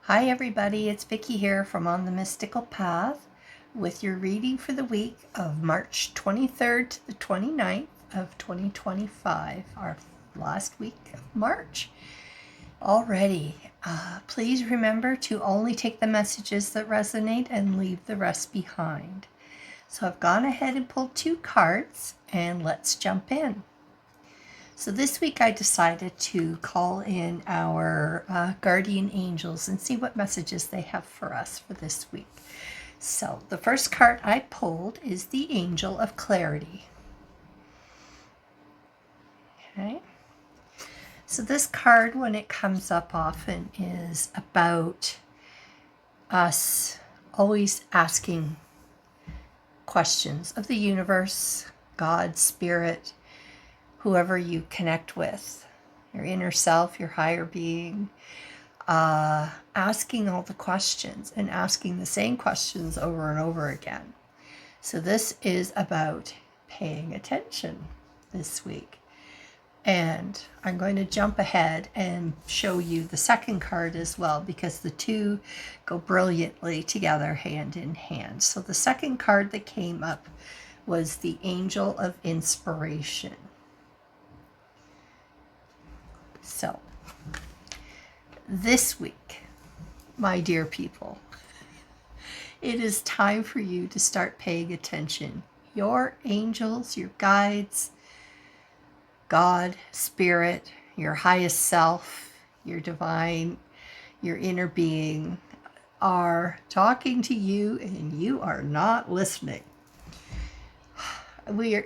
Hi everybody, it's Vicki here from On the Mystical Path with your reading for the week of March 23rd to the 29th of 2025, our last week of March already. Please remember to only take the messages that resonate and leave the rest behind. So I've gone ahead and pulled 2 cards and let's jump in. So this week I decided to call in our guardian angels and see what messages they have for us for this week. So the first card I pulled is the Angel of Clarity. Okay. So this card, when it comes up often, is about us always asking questions of the universe, God, Spirit, whoever you connect with, your inner self, your higher being, asking all the questions and asking the same questions over and over again. So this is about paying attention this week. And I'm going to jump ahead and show you the second card as well, because the two go brilliantly together hand in hand. So the second card that came up was the Angel of Inspiration. So, this week, my dear people, it is time for you to start paying attention. Your angels, your guides, God, Spirit, your highest self, your divine, your inner being are talking to you and you are not listening.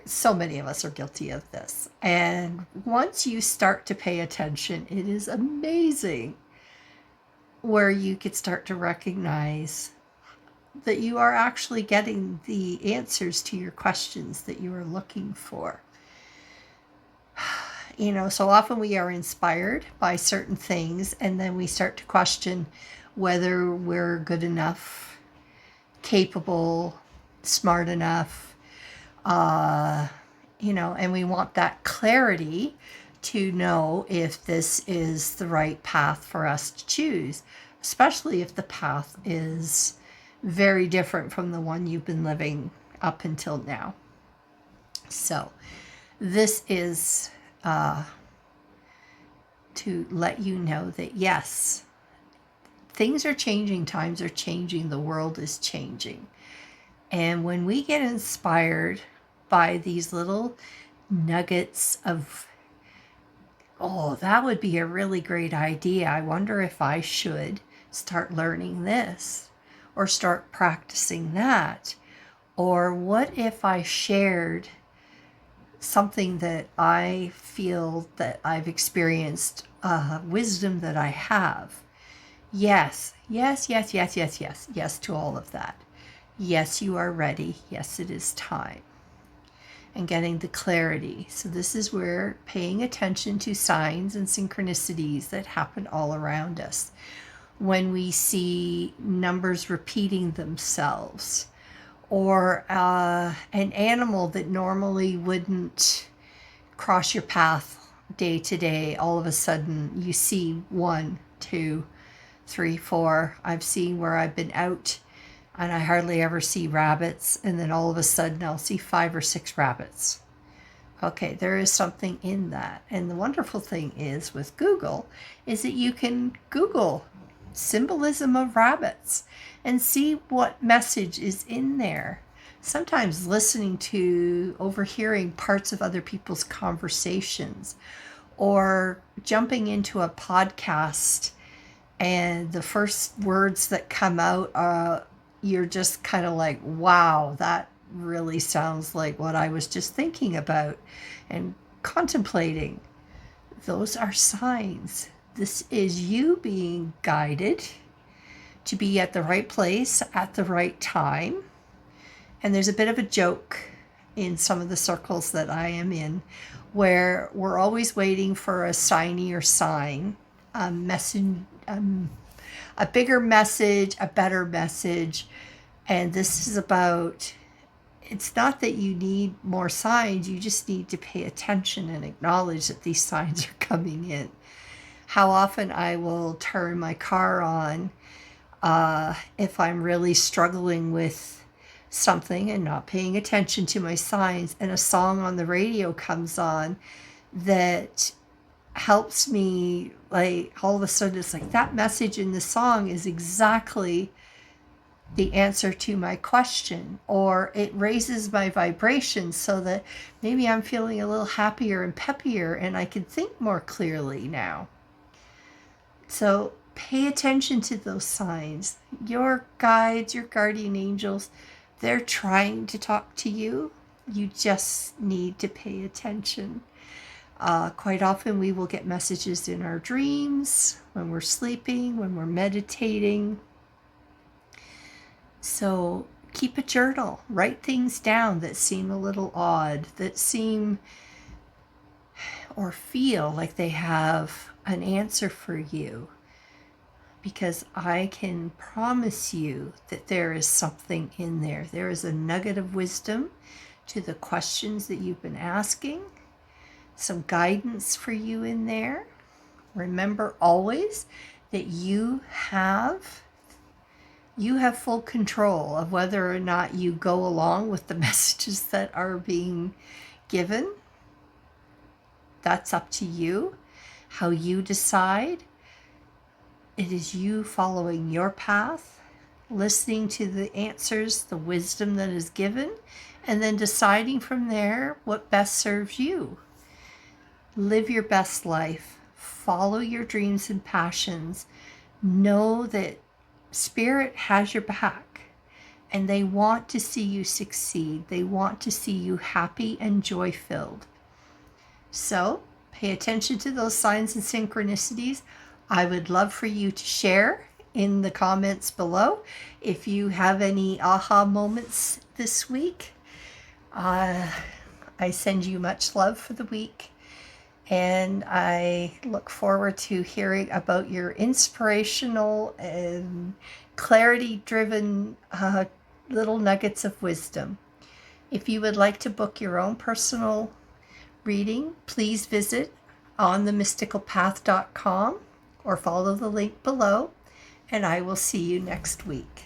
So many of us are guilty of this. And once you start to pay attention, it is amazing where you could start to recognize that you are actually getting the answers to your questions that you are looking for. So often we are inspired by certain things, and then we start to question whether we're good enough, capable, smart enough, and we want that clarity to know if this is the right path for us to choose, especially if the path is very different from the one you've been living up until now. So this is to let you know that yes, things are changing, times are changing, the world is changing. And when we get inspired by these little nuggets of, oh, that would be a really great idea. I wonder if I should start learning this or start practicing that. Or what if I shared something that I feel that I've experienced, wisdom that I have? Yes, yes, yes, yes, yes, yes, yes to all of that. Yes, you are ready. Yes, it is time. And getting the clarity. So this is where paying attention to signs and synchronicities that happen all around us. When we see numbers repeating themselves, or an animal that normally wouldn't cross your path day to day, all of a sudden you see 1, 2, 3, 4. I've seen where I've been out and I hardly ever see rabbits, and then all of a sudden I'll see 5 or 6 rabbits. Okay, there is something in that. And the wonderful thing is with Google is that you can Google symbolism of rabbits and see what message is in there. Sometimes overhearing parts of other people's conversations, or jumping into a podcast and the first words that come out, you're just kind of like, wow, that really sounds like what I was just thinking about and contemplating. Those are signs. This is you being guided to be at the right place at the right time. And there's a bit of a joke in some of the circles that I am in, where we're always waiting for a signier sign, a message, a bigger message, a better message. And this is about, it's not that you need more signs, you just need to pay attention and acknowledge that these signs are coming in. how often I will turn my car on if I'm really struggling with something and not paying attention to my signs, and a song on the radio comes on that helps me, like all of a sudden it's like that message in the song is exactly the answer to my question, or it raises my vibration so that maybe I'm feeling a little happier and peppier and I can think more clearly now. So pay attention to those signs. Your guides, your guardian angels, they're trying to talk to you. You just need to pay attention. Quite often we will get messages in our dreams, when we're sleeping, when we're meditating. So keep a journal. Write things down that seem a little odd, that seem or feel like they have an answer for you. Because I can promise you that there is something in there. There is a nugget of wisdom to the questions that you've been asking. Some guidance for you in there. Remember always that you have full control of whether or not you go along with the messages that are being given. That's up to you. How you decide. It is you following your path, listening to the answers, the wisdom that is given, and then deciding from there what best serves you. Live your best life. Follow your dreams and passions. Know that Spirit has your back, and they want to see you succeed. They want to see you happy and joy-filled. So pay attention to those signs and synchronicities. I would love for you to share in the comments below if you have any aha moments this week. I send you much love for the week, and I look forward to hearing about your inspirational and clarity-driven little nuggets of wisdom. If you would like to book your own personal reading, please visit onthemysticalpath.com or follow the link below, and I will see you next week.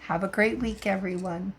Have a great week, everyone.